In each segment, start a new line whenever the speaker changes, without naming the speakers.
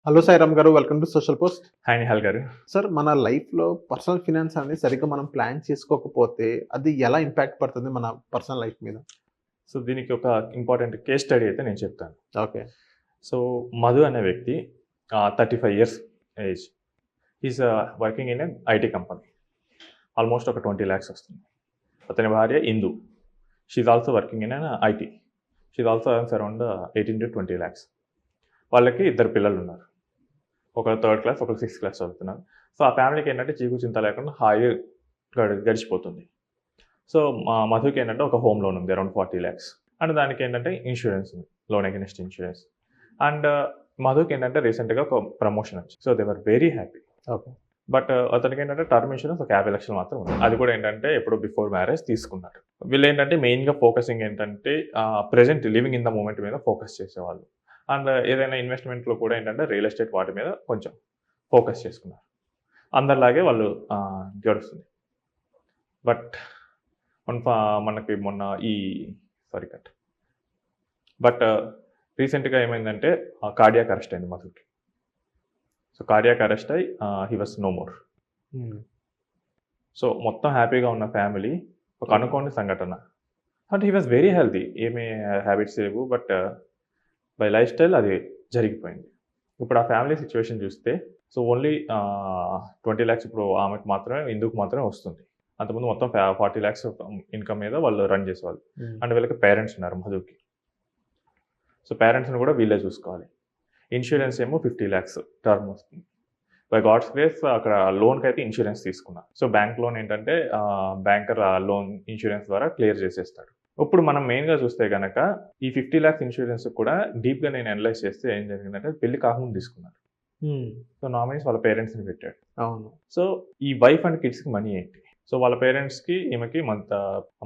Hello Sairam garu. Welcome to social post.
Hi Nihal garu.
Sir, మన లైఫ్‌లో personal finance అనేది సరిగ్గా మనం ప్లాన్ చేసుకోకపోతే అది ఎలా ఇంపాక్ట్ పడుతుంది మన పర్సనల్ లైఫ్ మీద?
సో, దీనికి ఒక ఇంపార్టెంట్ కేస్ స్టడీ అయితే నేను చెప్తాను.
ఓకే.
సో, మధు అనే వ్యక్తి 35 years age. Is working in an IT company. Almost ఒక 20 లాక్స్ వస్తుంది. అతని భార్య Indu. She is also working in an IT. She is also earns around 18-20 lakhs. వాళ్ళకి ఇద్దరు పిల్లలు ఉన్నారు. ఒకరు థర్డ్ క్లాస్, ఒకరు సిక్స్త్ క్లాస్ చదువుతున్నారు. సో, ఆ ఫ్యామిలీకి ఏంటంటే చీకు చింత లేకుండా హాయిగా గడిచిపోతుంది. సో, మధుకి ఏంటంటే ఒక హోమ్ లోన్ ఉంది అరౌండ్ 40 లాక్స్. అండ్ దానికి ఏంటంటే ఇన్సూరెన్స్ ఉంది. Loan against insurance. అండ్ మధుకి ఏంటంటే రీసెంట్‌గా ఒక ప్రమోషన్ వచ్చింది. So, they were very happy.
Okay.
But అతనికి ఏంటంటే టర్మ్ ఇన్సూరెన్స్ ఒక 50 లక్షలు మాత్రం ఉంది. అది కూడా ఏంటంటే ఎప్పుడో బిఫోర్ మ్యారేజ్ తీసుకున్నారు. వీళ్ళు ఏంటంటే మెయిన్‌గా ఫోకసింగ్ ఏంటంటే present living in the moment మీద ఫోకస్ చేసేవాళ్ళు. అండ్ ఏదైనా ఇన్వెస్ట్‌మెంట్‌లో కూడా ఏంటంటే రియల్ ఎస్టేట్ వాటి మీద కొంచెం ఫోకస్ చేసుకున్నారు. అందరిలాగే వాళ్ళు గడుస్తుంది. బట్ మనకి మొన్న ఈ సారీ కట్. బట్ రీసెంట్‌గా ఏమైందంటే కార్డియాక్ అరెస్ట్ అయింది మధుకి. సో, కార్డియాక్ అరెస్ట్ అయ్యి he was no more. So, మొత్తం హ్యాపీగా ఉన్న ఫ్యామిలీ ఒక అనుకోని సంఘటన. అంటే హి వాస్ వెరీ హెల్తీ. ఏమీ హ్యాబిట్స్ లేవు. బట్ బై లైఫ్ స్టైల్ అది జరిగిపోయింది. ఇప్పుడు ఆ ఫ్యామిలీ సిచ్యువేషన్ చూస్తే సో, ఓన్లీ 20 లాక్స్ ఇప్పుడు ఆమెకు మాత్రమే, ఇందుకు మాత్రమే వస్తుంది. అంతకుముందు మొత్తం 40 లాక్స్ ఇన్కమ్ మీద వాళ్ళు రన్ చేసేవాళ్ళు. అండ్ వీళ్ళకి పేరెంట్స్ ఉన్నారు మధుకి. సో, పేరెంట్స్‌ని కూడా వీళ్ళే చూసుకోవాలి. ఇన్సూరెన్స్ ఏమో 50 లాక్స్ టర్మ్ వస్తుంది. బై గాడ్స్ గ్రేస్ అక్కడ లోన్‌కి అయితే ఇన్సూరెన్స్ తీసుకున్నా. సో, బ్యాంక్ లోన్ ఏంటంటే బ్యాంకర్ ఆ లోన్ ఇన్సూరెన్స్ ద్వారా క్లియర్ చేసేస్తాడు. ఇప్పుడు మనం మెయిన్‌గా చూస్తే గనక ఈ 50 లాక్స్ ఇన్సూరెన్స్ కూడా డీప్‌గా నేను అనలైజ్ చేస్తే ఏం జరిగిందంటే పెళ్లి కాకముందు తీసుకున్నారు. సో, నామినీస్ వాళ్ళ పేరెంట్స్‌ని పెట్టాడు.
అవును.
సో, ఈ వైఫ్ అండ్ కిడ్స్‌కి మనీ ఏంటి? సో, వాళ్ళ పేరెంట్స్‌కి ఈమెకి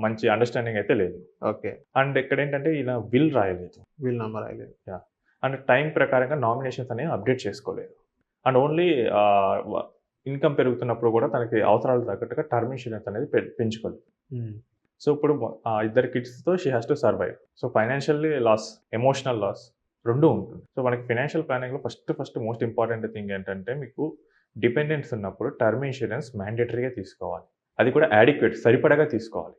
మంచి అండర్‌స్టాండింగ్ అయితే లేదు.
ఓకే.
అండ్ ఇక్కడేంటంటే ఇలా విల్ రాయలేదు.
వీళ్ళ నంబర్ అయ్యలేదు.
అండ్ టైం ప్రకారంగా నామినేషన్స్ అనేవి అప్డేట్ చేసుకోలేదు. అండ్ ఓన్లీ ఇన్కమ్ పెరుగుతున్నప్పుడు కూడా తనకి అవసరాలకు తగ్గట్టుగా టర్మ్ ఇన్సూరెన్స్ అనేది పెంచుకోలేదు. సో, ఇప్పుడు ఇద్దరు కిడ్స్‌తో she has to survive. So, financially loss, emotional loss 2 ఉంటుంది. సో, మనకి ఫైనాన్షియల్ ప్లానింగ్‌లో ఫస్ట్ మోస్ట్ ఇంపార్టెంట్ థింగ్ ఏంటంటే మీకు డిపెండెంట్స్ ఉన్నప్పుడు టర్మ్ ఇన్సూరెన్స్ మ్యాండేటరీగా తీసుకోవాలి. అది కూడా యాడిక్వేట్ సరిపడగా తీసుకోవాలి.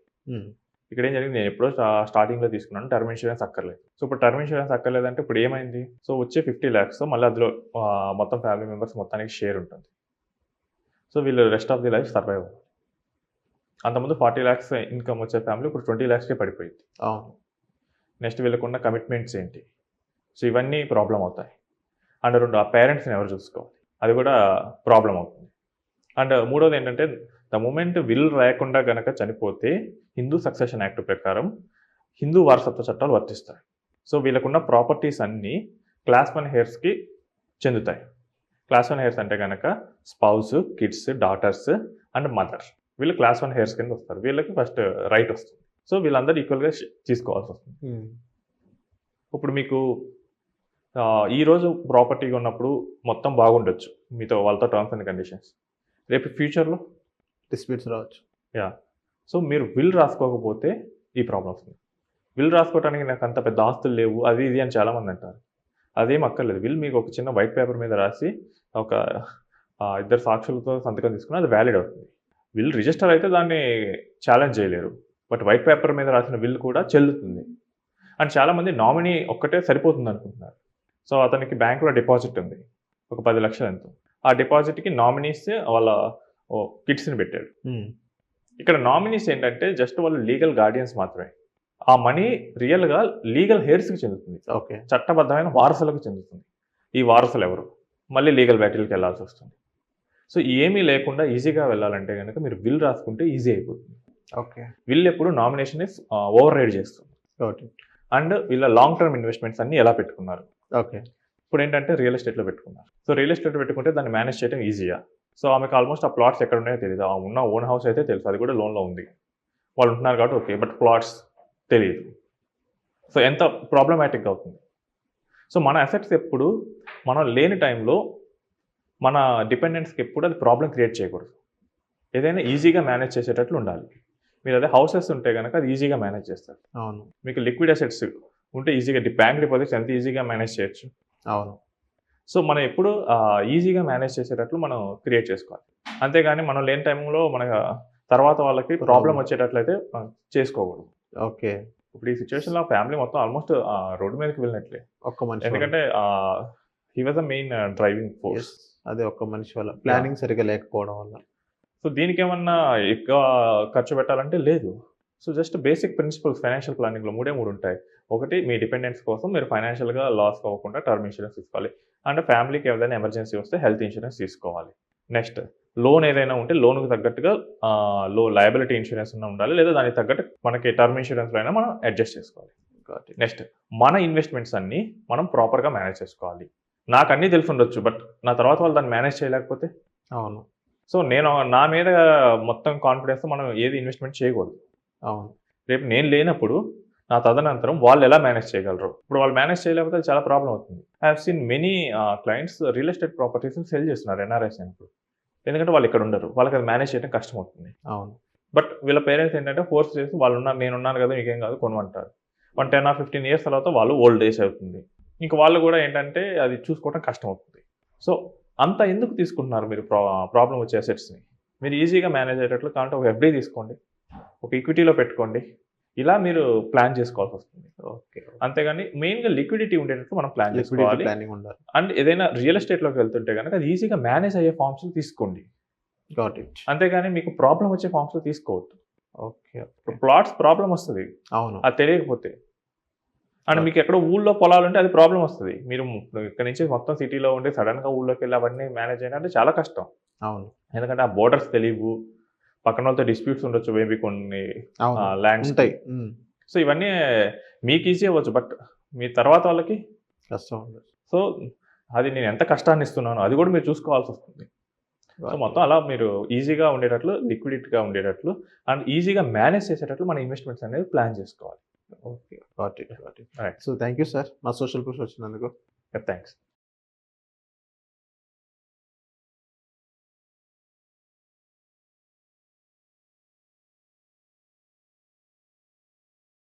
ఇక్కడ ఏం జరిగింది, నేను ఎప్పుడో స్టార్టింగ్‌లో తీసుకున్నాను. టర్మ్ ఇన్సూరెన్స్ అక్కర్లేదు. సో, ఇప్పుడు టర్మ్ ఇన్సూరెన్స్ అక్కర్లేదంటే ఇప్పుడు ఏమైంది? సో, వచ్చే 50 లాక్స్‌తో మళ్ళీ అందులో మొత్తం ఫ్యామిలీ మెంబర్స్ మొత్తానికి షేర్ ఉంటుంది. సో, వీళ్ళు rest of the life survive అవ్వాలి. అంతకుముందు 40 లాక్స్ ఇన్కమ్ వచ్చే ఫ్యామిలీ ఇప్పుడు 20 లాక్స్‌కే పడిపోయింది.
అవును.
నెక్స్ట్ వీళ్ళకున్న కమిట్మెంట్స్ ఏంటి? సో, ఇవన్నీ ప్రాబ్లమ్ అవుతాయి. అండ్ 2 ఆ పేరెంట్స్‌ని ఎవరు చూసుకోవాలి? అది కూడా ప్రాబ్లమ్ అవుతుంది. అండ్ మూడోది ఏంటంటే ద మూమెంట్ విల్ రాయకుండా గనక చనిపోతే హిందూ సక్సెషన్ యాక్ట్ ప్రకారం హిందూ వారసత్వ చట్టాలు వర్తిస్తాయి. సో, వీళ్ళకున్న ప్రాపర్టీస్ అన్నీ క్లాస్ 1 హెయిర్స్‌కి చెందుతాయి. క్లాస్ 1 హెయిర్స్ అంటే గనక spouse, kids, daughters and mother. వీళ్ళు క్లాస్ 1 హెయిర్స్ కింద వస్తారు. వీళ్ళకి ఫస్ట్ రైట్ వస్తుంది. సో, వీళ్ళందరూ ఈక్వల్‌గా తీసుకోవాల్సి వస్తుంది. ఇప్పుడు మీకు ఈరోజు ప్రాపర్టీగా ఉన్నప్పుడు మొత్తం బాగుండొచ్చు మీతో, వాళ్ళతో టర్మ్స్ అండ్ కండిషన్స్. రేపు ఫ్యూచర్‌లో
డిస్ప్యూట్స్ రావచ్చు.
సో, మీరు విల్ రాసుకోకపోతే ఈ ప్రాబ్లమ్ వస్తుంది. విల్ రాసుకోవడానికి నాకు అంత పెద్ద ఆస్తులు లేవు అది ఇది అని చాలామంది అంటారు. అదేం అక్కర్లేదు. విల్ మీకు ఒక చిన్న వైట్ పేపర్ మీద రాసి ఒక ఇద్దరు సాక్షులతో సంతకం తీసుకుని అది వ్యాలిడ్ అవుతుంది. విల్ రిజిస్టర్ అయితే దాన్ని ఛాలెంజ్ చేయలేరు. బట్ వైట్ పేపర్ మీద రాసిన విల్ కూడా చెల్లుతుంది. అండ్ చాలామంది నామినీ ఒక్కటే సరిపోతుంది అనుకుంటున్నారు. సో, అతనికి బ్యాంకులో డిపాజిట్ ఉంది. ఒక 10 లక్షలు ఎంతో. ఆ డిపాజిట్‌కి నామినీస్ వాళ్ళ కిడ్స్‌ని పెట్టాడు. ఇక్కడ నామినీస్ ఏంటంటే జస్ట్ వాళ్ళు లీగల్ గార్డియన్స్ మాత్రమే. ఆ మనీ రియల్‌గా లీగల్ హెయిర్స్‌కి చెందుతుంది.
ఓకే.
చట్టబద్ధమైన వారసులకు చెందుతుంది. ఈ వారసులు ఎవరు? మళ్ళీ లీగల్ బ్యాటిల్‌కి వెళ్ళాల్సి వస్తుంది. సో, ఏమీ లేకుండా ఈజీగా వెళ్ళాలంటే గనుక మీరు విల్ రాసుకుంటే ఈజీ అయిపోతుంది.
ఓకే.
విల్ ఎప్పుడు నామినేషన్‌ని ఓవర్ రైడ్ చేస్తుంది.
ఓకే.
అండ్ వీళ్ళ లాంగ్ టర్మ్ ఇన్వెస్ట్మెంట్స్ అన్నీ ఎలా పెట్టుకున్నారు?
ఓకే.
ఇప్పుడు ఏంటంటే రియల్ ఎస్టేట్‌లో పెట్టుకున్నారు. సో, రియల్ ఎస్టేట్‌లో పెట్టుకుంటే దాన్ని మేనేజ్ చేయడం ఈజీయా? సో, ఆమెకు ఆల్మోస్ట్ ఆ ప్లాట్స్ ఎక్కడ ఉన్నాయో తెలీదు. ఉన్న ఓన్ హౌస్ అయితే తెలుసు. అది కూడా లోన్‌లో ఉంది. వాళ్ళు ఉంటున్నారు కాబట్టి ఓకే. బట్ ప్లాట్స్ తెలీదు. సో, ఎంత ప్రాబ్లమాటిక్‌గా అవుతుంది. సో, మన అసెట్స్ ఎప్పుడు మనం లేని టైంలో మన డిపెండెంట్స్‌కి ఎప్పుడు అది ప్రాబ్లమ్ క్రియేట్ చేయకూడదు. ఏదైనా ఈజీగా మేనేజ్ చేసేటట్లు ఉండాలి. మీరు అదే హౌసెస్ ఉంటే గనక అది ఈజీగా మేనేజ్ చేస్తారు.
అవును.
మీకు లిక్విడ్ అసెట్స్ ఉంటే ఈజీగా బ్యాంక్ డిపాజిట్స్ ఎంత ఈజీగా మేనేజ్ చేయొచ్చు.
అవును.
సో మనం ఎప్పుడు ఈజీగా మేనేజ్ చేసేటట్లు మనం క్రియేట్ చేసుకోవాలి. అంతేగాని మనం లేని టైంలో మన తర్వాత వాళ్ళకి ప్రాబ్లమ్ వచ్చేటట్లయితే చేసుకోకూడదు.
ఓకే.
ఇప్పుడు ఈ సిచ్యువేషన్‌లో ఫ్యామిలీ మొత్తం ఆల్మోస్ట్ రోడ్డు మీదకి వెళ్ళినట్లే.
ఒక్క మనిషి వల్ల.
ఎందుకంటే he was the main driving force.
Yes. అదే ఒక్క మనిషి వల్ల. ప్లానింగ్ సరిగ్గా లేకపోవడం వల్ల.
సో దీనికేమన్నా ఎక్కువ ఖర్చు పెట్టాలంటే లేదు. So just basic principles financial ప్లానింగ్‌లో 3 ఉంటాయి. ఒకటి మీ డిపెండెంట్స్ కోసం మీరు ఫైనాన్షియల్‌గా లాస్ అవ్వకుండా టర్మ్ ఇన్స్యూరెన్స్ తీసుకోవాలి. అండ్ ఫ్యామిలీకి ఏదైనా ఎమర్జెన్సీ వస్తే హెల్త్ ఇన్స్యూరెన్స్ తీసుకోవాలి. నెక్స్ట్ లోన్ ఏదైనా ఉంటే లోన్‌కి తగ్గట్టుగా లయబిలిటీ ఇన్స్యూరెన్స్ అన్నా ఉండాలి. లేదా దానికి తగ్గట్టు మనకి టర్మ్ ఇన్స్యూరెన్స్‌లో అయినా మనం అడ్జస్ట్ చేసుకోవాలి.
Got it.
నెక్స్ట్ మన ఇన్వెస్ట్‌మెంట్స్ అన్నీ మనం ప్రాపర్‌గా మేనేజ్ చేసుకోవాలి. నాకు అన్నీ తెలిసుండొచ్చు. బట్ నా తర్వాత వాళ్ళు దాన్ని మేనేజ్ చేయలేకపోతే?
అవును.
సో నేను నా మీద మొత్తం కాన్ఫిడెన్స్‌తో మనం ఏది ఇన్వెస్ట్‌మెంట్ చేయకూడదు.
అవును.
రేపు నేను లేనప్పుడు నా తదనంతరం వాళ్ళు ఎలా మేనేజ్ చేయగలరు? ఇప్పుడు వాళ్ళు మేనేజ్ చేయలేకపోతే అది చాలా ప్రాబ్లమ్ అవుతుంది. I have seen many clients real estate ప్రాపర్టీస్‌ని సెల్ చేస్తున్నారు ఎన్ఆర్ఐస్ అయినప్పుడు. ఎందుకంటే వాళ్ళు ఇక్కడ ఉండరు. వాళ్ళకి అది మేనేజ్ చేయడం కష్టమవుతుంది.
అవును.
బట్ వీళ్ళ పేరెంట్స్ ఏంటంటే ఫోర్స్ చేసి వాళ్ళున్నారు నేనున్నాను కదా! మీకేం కాదు కొనమంటారు. 10 ఆర్ 15 ఇయర్స్ తర్వాత వాళ్ళు ఓల్డ్ ఏజ్ అవుతుంది. ఇంక వాళ్ళు కూడా ఏంటంటే అది చూసుకోవడం కష్టమవుతుంది. సో అంత ఎందుకు తీసుకుంటున్నారు మీరు ప్రాబ్లమ్ వచ్చే అసెట్స్‌ని? మీరు ఈజీగా మేనేజ్ అయ్యేటట్లు కావాలంటే ఒక ఎఫ్‌డి తీసుకోండి. ఒక ఈక్విటీలో పెట్టుకోండి. ఇలా మీరు ప్లాన్ చేసుకోవాల్సొస్తుంది.
ఓకే.
అంతేగాని మెయిన్‌గా లిక్విడిటీ ఉండేటట్లు మనం ప్లాన్
లిక్విడిటీ
చేసుకోవాలి.
ప్లానింగ్ ఉండాలి.
అండ్ ఏదైనా రియల్ ఎస్టేట్‌లోకి వెళ్తుంటే గనక అది ఈజీగా మేనేజ్ అయ్యే ఫార్మ్స్‌ని తీసుకోండి.
Got it.
అంతేగాని మీకు ప్రాబ్లమ్ వచ్చే ఫార్మ్స్‌లో తీసుకోవద్దు.
ఓకే.
ఇప్పుడు ప్లాట్స్ ప్రాబ్లమ్ వస్తది.
అవును.
అది తెలియకపోతే. అండ్ మీకు ఎక్కడో ఊళ్ళో పొలాలుంటే అది ప్రాబ్లమ్ వస్తది. మీరు ఇక్కడి నుంచి మొత్తం సిటీలో ఉండి సడెన్‌గా ఊళ్ళోకెళ్ళి అవన్నీ మేనేజ్ చేయాలంటే చాలా కష్టం.
అవును.
ఎందుకంటే ఆ బోర్డర్స్ తెలీవు. పక్కనోళ్ళతో డిస్ప్యూట్స్ ఉండొచ్చు మేబీ కొన్ని
అవును.
ల్యాండ్స్‌కి.
ఉంటాయి. హ్మ్.
సో ఇవన్నీ మీకు ఈజీ అవ్వచ్చు. బట్ మీ తర్వాత వాళ్ళకి
కష్టం ఉండదు.
సో అది నేను ఎంత కష్టాన్ని ఇస్తున్నానో అది కూడా మీరు చూసుకోవాల్సొస్తుంది. సో మొత్తం అలా మీరు ఈజీగా ఉండేటట్లు, లిక్విడిటీగా ఉండేటట్లు అండ్ ఈజీగా మేనేజ్ చేసేటట్లు మన ఇన్వెస్ట్‌మెంట్స్ అనేది ప్లాన్ చేసుకోవాలి.
Okay. Got it. Got it.
Right.
So thank you sir. మా సోషల్ ప్రూఫ్ వచ్చినందుకు.
థాంక్స్.